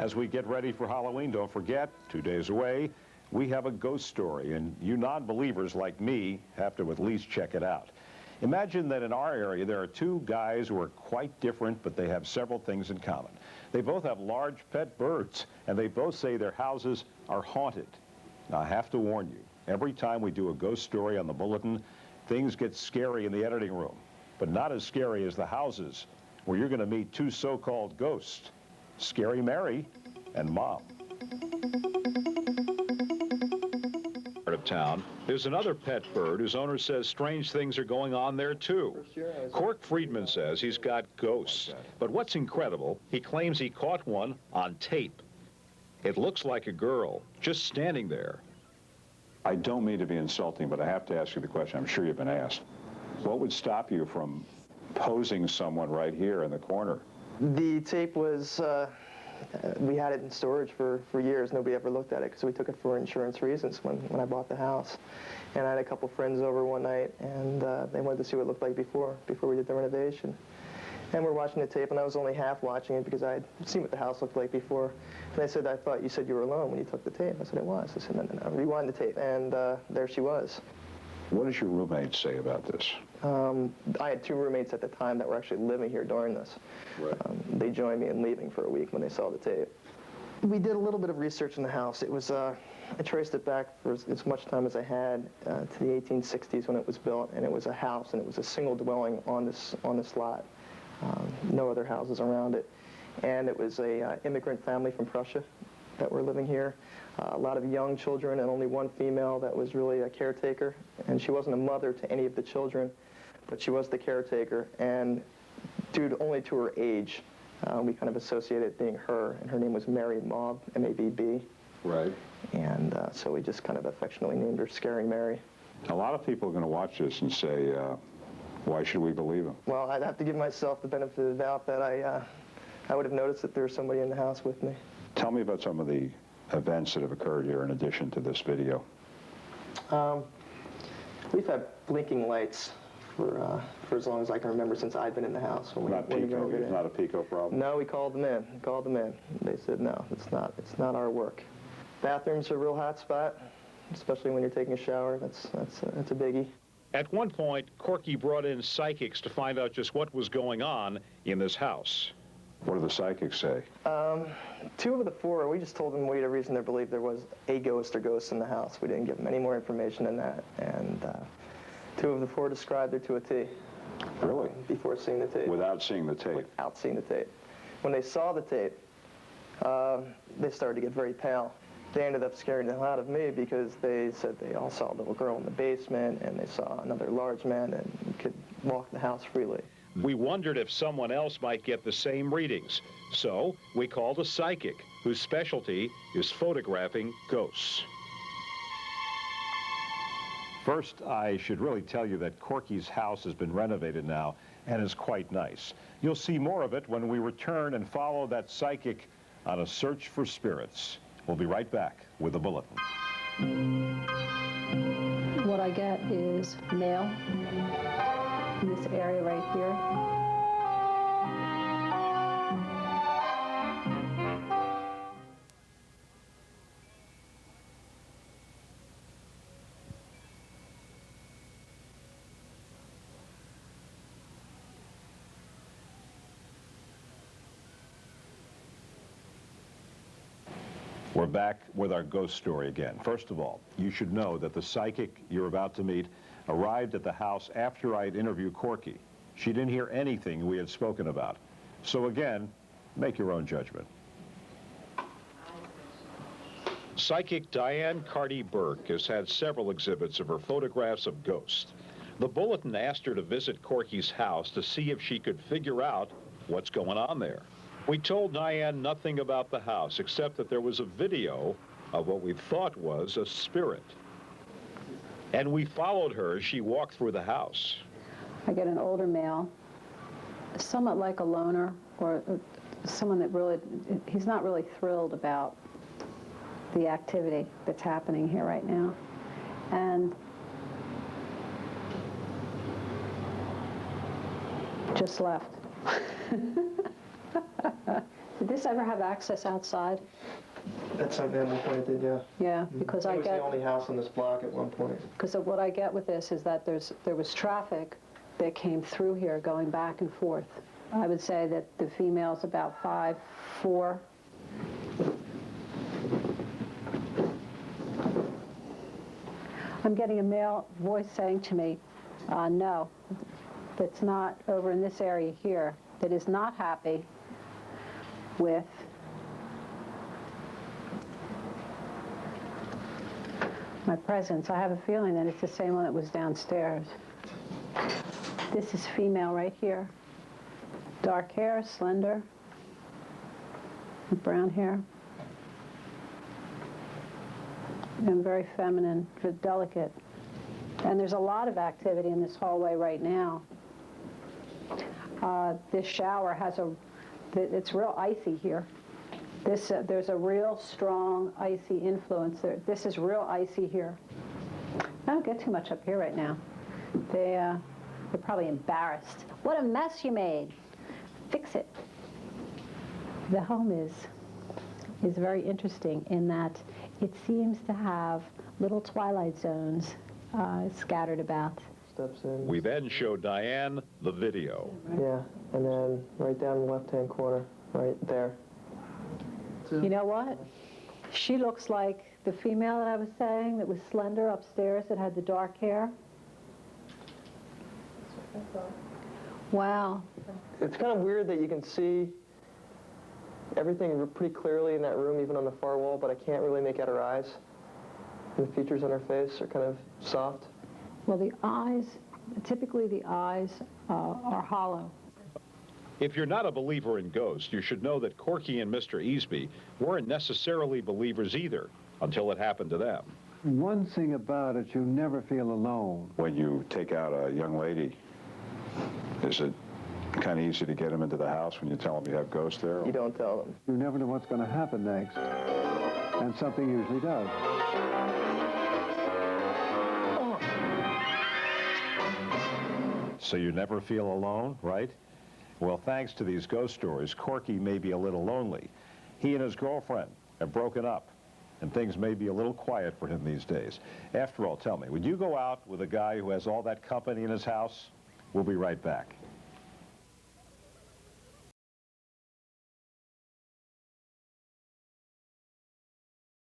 As we get ready for Halloween, don't forget, 2 days away, we have a ghost story, and you non-believers like me have to at least check it out. Imagine that in our area there are two guys who are quite different, but they have several things in common. They both have large pet birds, and they both say their houses are haunted. Now, I have to warn you, every time we do a ghost story on the Bulletin, things get scary in the editing room, but not as scary as the houses, where you're going to meet two so-called ghosts, Scary Mary and Mom. Part of town, there's another pet bird whose owner says strange things are going on there too. Cork Friedman says he's got ghosts, but what's incredible, he claims he caught one on tape. It looks like a girl just standing there. I don't mean to be insulting, but I have to ask you the question. I'm sure you've been asked. What would stop you from posing someone right here in the corner? The tape was, we had it in storage for years. Nobody ever looked at it because we took it for insurance reasons when I bought the house. And I had a couple friends over one night, and they wanted to see what it looked like before we did the renovation. And we're watching the tape, and I was only half watching it because I had seen what the house looked like before. And they said, I thought you said you were alone when you took the tape. I said, I was. I said, no, rewind the tape. And there she was. What does your roommate say about this? I had two roommates at the time that were actually living here during this. Right. They joined me in leaving for a week when they saw the tape. We did a little bit of research in the house. It was, I traced it back for as much time as I had to the 1860s when it was built, and it was a house, and it was a single dwelling on this lot. No other houses around it. And it was a immigrant family from Prussia that were living here. A lot of young children and only one female that was really a caretaker. And she wasn't a mother to any of the children, but she was the caretaker. And due only to her age, we kind of associated it being her. And her name was Mary Maub, M-A-B-B. Right. And so we just kind of affectionately named her Scary Mary. A lot of people are going to watch this and say, why should we believe them? Well, I'd have to give myself the benefit of the doubt that I would have noticed that there was somebody in the house with me. Tell me about some of the events that have occurred here in addition to this video. We've had blinking lights for as long as I can remember since I've been in the house. Not Pico, it's not a Pico problem? No, we called them in. They said, no, it's not our work. Bathrooms are a real hot spot, especially when you're taking a shower. That's a biggie. At one point, Corky brought in psychics to find out just what was going on in this house. What do the psychics say? Two of the four, we just told them we had a reason to believe there was a ghost or ghosts in the house. We didn't give them any more information than that. And two of the four described her to a T. Really? Before seeing the tape. Without seeing the tape? Without seeing the tape. When they saw the tape, they started to get very pale. They ended up scaring the hell out of me because they said they all saw a little girl in the basement and they saw another large man and could walk the house freely. We wondered if someone else might get the same readings. So we called a psychic whose specialty is photographing ghosts. First, I should really tell you that Corky's house has been renovated now and is quite nice. You'll see more of it when we return and follow that psychic on a search for spirits. We'll be right back with the Bulletin. What I get is mail in this area right here. We're back with our ghost story again. First of all, you should know that the psychic you're about to meet arrived at the house after I'd interviewed Corky. She didn't hear anything we had spoken about. So again, make your own judgment. Psychic Diane Carty Burke has had several exhibits of her photographs of ghosts. The Bulletin asked her to visit Corky's house to see if she could figure out what's going on there. We told Diane nothing about the house, except that there was a video of what we thought was a spirit. And we followed her as she walked through the house. I get an older male, somewhat like a loner, or someone that really, he's not really thrilled about the activity that's happening here right now. And just left. Did this ever have access outside? At some point it did, yeah. Yeah, because I It was get, the only house on this block at one point. because of what I get with this is that there was traffic that came through here going back and forth. I would say that the female's about 5'4". I'm getting a male voice saying to me, no, that's not over in this area here, that is not happy with my presence. I have a feeling that it's the same one that was downstairs. This is female right here. Dark hair, slender, brown hair. And very feminine, delicate. And there's a lot of activity in this hallway right now. This shower has it's real icy here. There's a real strong icy influence there. This is real icy here. I don't get too much up here right now. They're probably embarrassed. What a mess you made. Fix it. The home is very interesting in that it seems to have little twilight zones scattered about. Steps in. We then show Diane the video. Yeah, and then right down in the left-hand corner, right there. You know what? She looks like the female that I was saying that was slender upstairs that had the dark hair. Wow. It's kind of weird that you can see everything pretty clearly in that room, even on the far wall, but I can't really make out her eyes. And the features on her face are kind of soft. Well, the eyes, typically the eyes are hollow. If you're not a believer in ghosts, you should know that Corky and Mr. Easby weren't necessarily believers either until it happened to them. One thing about it, you never feel alone. When you take out a young lady, is it kind of easy to get them into the house when you tell them you have ghosts there? You don't tell them. You never know what's going to happen next, and something usually does. So you never feel alone, right? Well, thanks to these ghost stories, Corky may be a little lonely. He and his girlfriend have broken up, and things may be a little quiet for him these days. After all, tell me, would you go out with a guy who has all that company in his house? We'll be right back.